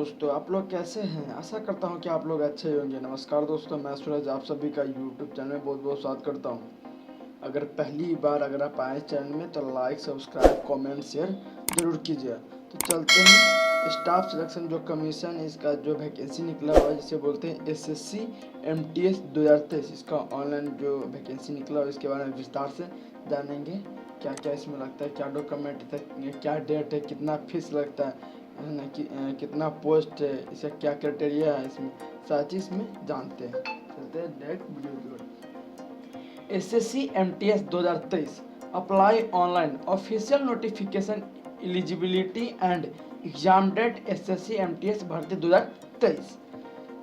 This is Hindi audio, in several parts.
दोस्तों, आप लोग कैसे हैं। आशा करता हूं कि आप लोग अच्छे होंगे। नमस्कार दोस्तों, मैं सूरज आप सभी का यूट्यूब चैनल में बहुत बहुत स्वागत करता हूं। अगर पहली बार आप आए चैनल में तो लाइक सब्सक्राइब कमेंट शेयर जरूर कीजिए। तो चलते हैं स्टाफ सिलेक्शन जो कमीशन इसका जो वैकेंसी निकला हुआ है जिसे बोलते हैं SSC MTS 2023, इसका ऑनलाइन जो वैकेंसी निकला हुआ इसके बारे में विस्तार से जानेंगे। क्या क्या इसमें लगता है, क्या डॉक्यूमेंट है, क्या डेट है, कितना फीस लगता है ना, कितना पोस्ट है, इसका क्या क्राइटेरिया है, इसमें सारी चीज़ में जानते हैं। चलते हैं डायरेक्ट वीडियो की ओर। SSC MTS 2023 apply online official notification eligibility and exam date SSC MTS भर्ती 2023,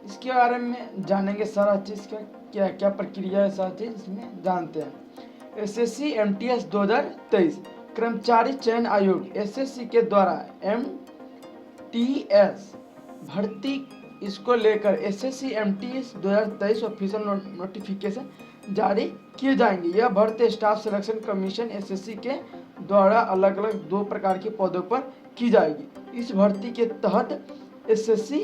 इसके बारे में जानेंगे। सारा चीज़ का क्या क्या प्रक्रिया है, सारा चीज़ इसमें जानते हैं। SSC MTS 2023 कर्मचारी चयन आयोग SSC के द्वारा MTS भर्ती इसको लेकर SSC MTS 2023 ऑफिशियल नोटिफिकेशन जारी किए जाएंगे। यह भर्ती स्टाफ सिलेक्शन कमीशन SSC के द्वारा अलग अलग 2 प्रकार के पदों पर की जाएगी। इस भर्ती के तहत SSC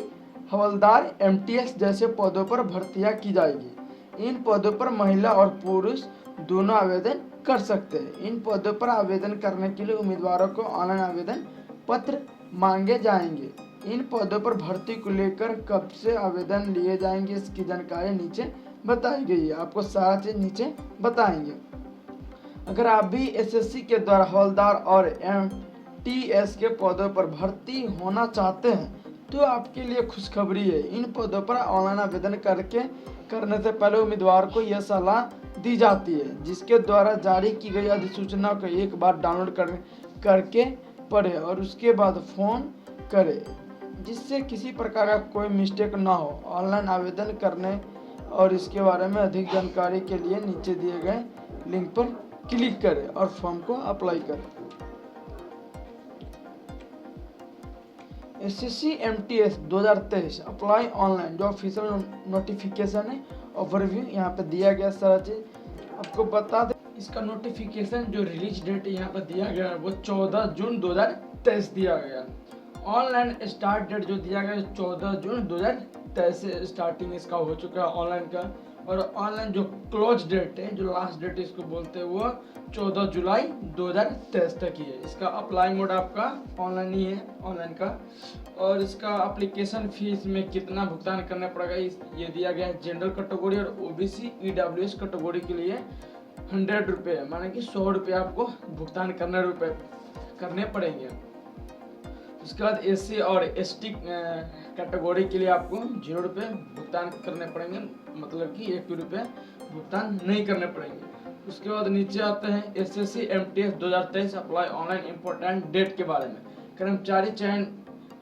हवलदार MTS जैसे पदों पर भर्तियां की जाएगी। इन पदों पर महिला और पुरुष दोनों आवेदन कर सकते हैं। इन पदों पर आवेदन करने के लिए उम्मीदवारों को ऑनलाइन आवेदन पत्र मांगे जाएंगे। इन पदों पर भर्ती को लेकर कब से आवेदन लिए जाएंगे इसकी जानकारी नीचे बताई गई है। आपको सारा चीज नीचे बताएंगे। अगर आप भी SSC के द्वारा हवलदार और MTS के पदों पर भर्ती होना चाहते हैं तो आपके लिए खुशखबरी है। इन पदों पर ऑनलाइन आवेदन करने से पहले उम्मीदवार को यह सलाह दी जाती है जिसके द्वारा जारी की गई अधिसूचना को एक बार डाउनलोड करके पढ़े और उसके बाद फोन करे जिससे किसी प्रकार का कोई मिस्टेक ना हो। ऑनलाइन आवेदन करने और इसके बारे में अधिक जानकारी के लिए नीचे दिए गए लिंक पर क्लिक करें और फॉर्म को अप्लाई करें। SSC MTS 2023 अप्लाई ऑनलाइन जो ऑफिशियल नोटिफिकेशन है, ओवरव्यू यहाँ पे दिया गया। सारा चीज आपको बता दें। इसका नोटिफिकेशन जो रिलीज डेट यहाँ पर दिया गया है वो 14 जून 2023 दिया गया। ऑनलाइन स्टार्ट डेट जो दिया गया 14 जून 2023 से स्टार्टिंग इसका हो चुका है ऑनलाइन का। और ऑनलाइन जो क्लोज डेट है, जो लास्ट डेट इसको बोलते हैं, वो 14 जुलाई 2023 तक ही है। इसका अप्लाई मोड आपका ऑनलाइन ही है, ऑनलाइन का। और इसका एप्लीकेशन फीस में कितना भुगतान करना पड़ेगा ये दिया गया है। जनरल कैटेगरी और OBC EWS कैटेगरी के लिए 100 रुपये, माने कि 100 रुपये आपको भुगतान करने पड़ेंगे। उसके बाद SC और ST कैटेगरी के लिए आपको 0 रुपये भुगतान करने पड़ेंगे, मतलब कि 1 रुपये भुगतान नहीं करने पड़ेंगे। उसके बाद नीचे आते हैं SSC MTS 2023 apply online important date के बारे में। कर्मचारी चयन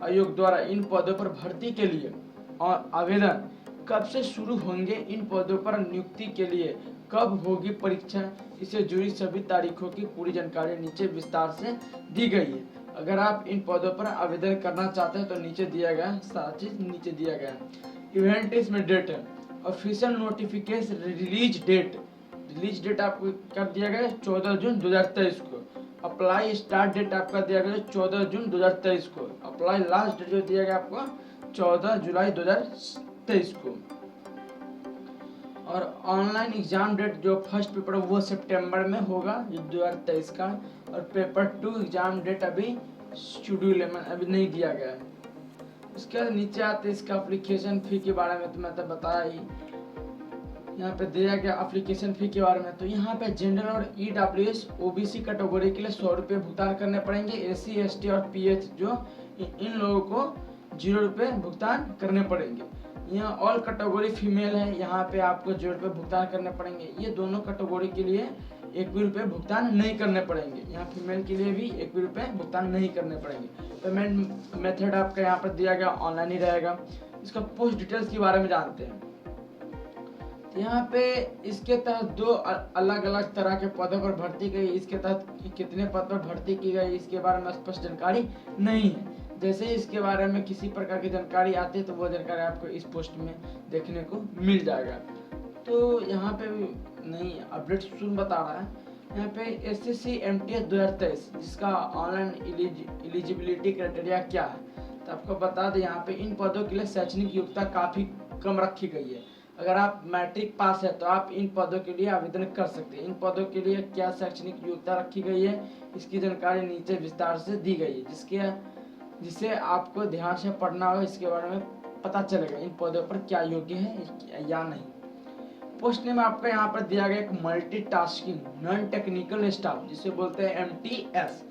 आयोग द्वारा इन पदों पर भर्ती के लिए और आवेदन कब से शुरू होंगे, इन पदों पर नियुक्ति के लिए कब होगी परीक्षा, इससे जुड़ी सभी तारीखों की पूरी जानकारी नीचे विस्तार से दी गई है। अगर आप इन पदों पर आवेदन करना चाहते हैं तो नीचे दिया गया है, सारा चीज नीचे दिया गया है। इवेंट इसमें डेट है, ऑफिशियल नोटिफिकेशन रिलीज डेट आपको कब दिया गया है 14 जून 2023 को। अप्लाई स्टार्ट डेट आपका दिया गया 14 जून 2023 को। अप्लाई लास्ट डेट जो दिया गया आपको 14 जुलाई 2023 को। और ऑनलाइन एग्जाम डेट जो फर्स्ट पेपर वो सितंबर में होगा जो 2023 का। और पेपर 2 एग्जाम डेट अभी शेड्यूल है, अभी नहीं दिया गया है। उसके बाद नीचे आते इसका एप्लीकेशन फी के बारे में तो मैं तो बताया ही। यहाँ पे दिया गया एप्लीकेशन फी के बारे में। तो यहाँ पे जनरल और EWS OBC कैटेगरी के लिए 100 रुपये भुगतान करने पड़ेंगे। SC ST और PH जो इन लोगों को 0 रुपये भुगतान करने पड़ेंगे। यहाँ ऑल कैटेगरी फीमेल है, यहाँ पे आपको 0 रुपये भुगतान करने पड़ेंगे। ये दोनों कैटेगरी के लिए 1 भी रुपये भुगतान नहीं करने पड़ेंगे। यहाँ फीमेल के लिए भी 1 भी रुपये भुगतान नहीं करने पड़ेंगे। पेमेंट मेथड आपका यहाँ पर दिया गया ऑनलाइन ही रहेगा। इसका पोस्ट डिटेल्स के बारे में जानते हैं। यहाँ पे इसके तहत 2 अलग अलग तरह के पदों पर भर्ती गई। इसके तहत कितने पद पर भर्ती की गई इसके बारे में स्पष्ट जानकारी नहीं है। जैसे इसके बारे में किसी प्रकार की जानकारी आती है तो वो जानकारी आपको इस पोस्ट में देखने को मिल जाएगा। तो यहाँ पे नहीं अपडेट सुन बता रहा है। यहाँ पे SSC MTS 2023 जिसका ऑनलाइन एलिजिबिलिटी क्राइटेरिया क्या है। तो आपको बता दें यहाँ पे इन पदों के लिए शैक्षणिक योग्यता काफ़ी कम रखी गई है। अगर आप मैट्रिक पास है तो आप इन पदों के लिए आवेदन कर सकते हैं। इन पदों के लिए क्या शैक्षणिक योग्यता रखी गई है, इसकी जानकारी नीचे विस्तार से दी गई है, जिसे आपको ध्यान से पढ़ना हो, इसके बारे में पता चलेगा इन पदों पर क्या योग्य है या नहीं। पोस्ट नेम आपका यहाँ पर दिया गया एक मल्टीटास्किंग नॉन टेक्निकल स्टाफ, जिसे बोलते हैं MTS।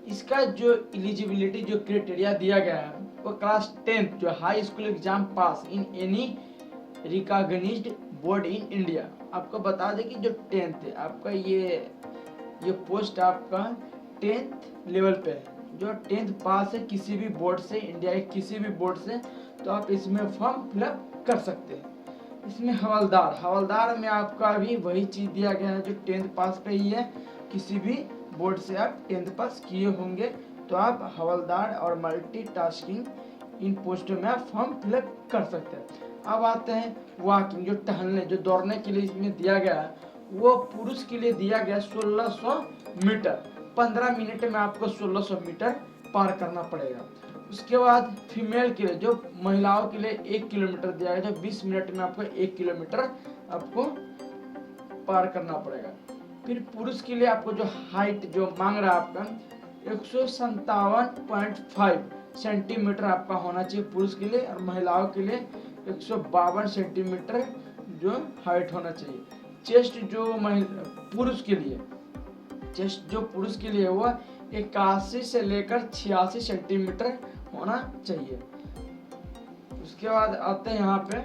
इसका जो एलिजिबिलिटी जो क्राइटेरिया दिया गया है वो क्लास 10 जो high school exam pass in any recognised board in India. आपको बता दें कि जो 10th है आपका ये पोस्ट आपका 10th लेवल पे है, जो 10th पास है किसी भी बोर्ड से, इंडिया के किसी भी बोर्ड से, तो आप इसमें फॉर्म फिलअप कर सकते हैं। इसमें हवलदार में आपका भी वही चीज़ दिया गया है जो 10th पास पे ही है। किसी भी बोर्ड से आप 10th पास किए होंगे तो आप हवलदार और मल्टीटास्किंग इन पोस्टों में आप फॉर्म फिलअप कर सकते हैं। अब आते हैं वॉकिंग, जो टहलने जो दौड़ने के लिए इसमें दिया गया है, वो पुरुष के लिए दिया गया 1600 मीटर। 15 मिनट में आपको 1600 मीटर पार करना पड़ेगा। उसके बाद फीमेल के लिए जो महिलाओं के लिए 1 किलोमीटर दिया गया, जो 20 मिनट में आपको 1 किलोमीटर आपको पार करना पड़ेगा। फिर पुरुष के लिए आपको जो हाइट जो मांग रहा है आपका 157.5 सेंटीमीटर आपका होना चाहिए पुरुष के लिए, और महिलाओं के लिए 152 सेंटीमीटर जो हाइट होना चाहिए। चेस्ट जो पुरुष के लिए वो 81 से लेकर 86 सेंटीमीटर होना चाहिए। उसके बाद आते हैं यहाँ पे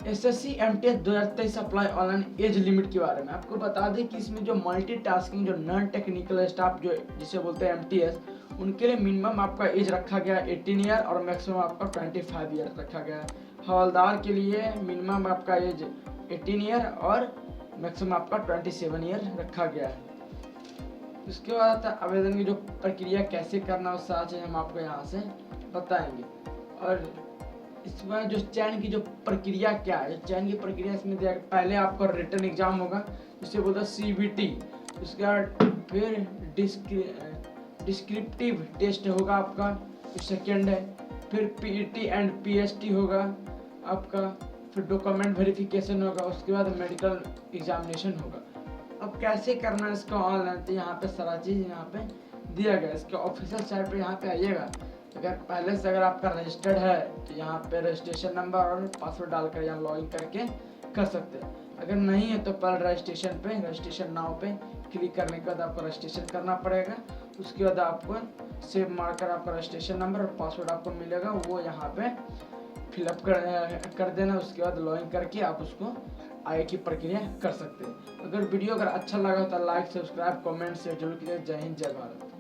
SSC MTS 2023 apply online age limit के बारे में। आपको बता दें कि इसमें जो मल्टीटास्किंग जो नॉन टेक्निकल स्टाफ जो जिसे बोलते हैं MTS, उनके लिए मिनिमम आपका एज रखा गया 18 ईयर और मैक्सिमम आपका 25 ईयर रखा गया है। हवलदार के लिए मिनिमम आपका एज 18 ईयर और मैक्सिमम आपका 27 ईयर रखा गया है। उसके बाद आवेदन की जो प्रक्रिया कैसे करना है, साथ ही हम आपको यहाँ से बताएंगे। और इसमें जो चयन की जो प्रक्रिया क्या है, चयन की प्रक्रिया इसमें दिया पहले आपका रिटन एग्जाम होगा जिसे बोलते हैं CBT। उसके बाद फिर डिस्क्रिप्टिव टेस्ट होगा आपका, सेकेंड है। फिर PET एंड PST होगा आपका, फिर डॉक्यूमेंट वेरिफिकेशन होगा, उसके बाद मेडिकल एग्जामिनेशन होगा। अब कैसे करना है इसका ऑनलाइन, तो यहाँ पे सारा चीज़ यहाँ पे दिया गया। इसके ऑफिशियल साइट पे यहाँ पे आइएगा। अगर पहले से अगर आपका रजिस्टर्ड है तो यहाँ पे रजिस्ट्रेशन नंबर और पासवर्ड डालकर यहाँ लॉगिन करके कर सकते हैं। अगर नहीं है तो पहले रजिस्ट्रेशन नाउ पे क्लिक करने के बाद आपको रजिस्ट्रेशन करना पड़ेगा। उसके बाद आपको सेव मारकर आपका रजिस्ट्रेशन नंबर और पासवर्ड आपको मिलेगा, वो यहाँ पे फिलअप कर देना। उसके बाद लॉगिन करके आप उसको आगे की प्रक्रिया कर सकते हैं। अगर वीडियो अगर अच्छा लगा तो लाइक, सब्सक्राइब, कमेंट, शेयर जरूर कीजिए। जय हिंद, जय भारत।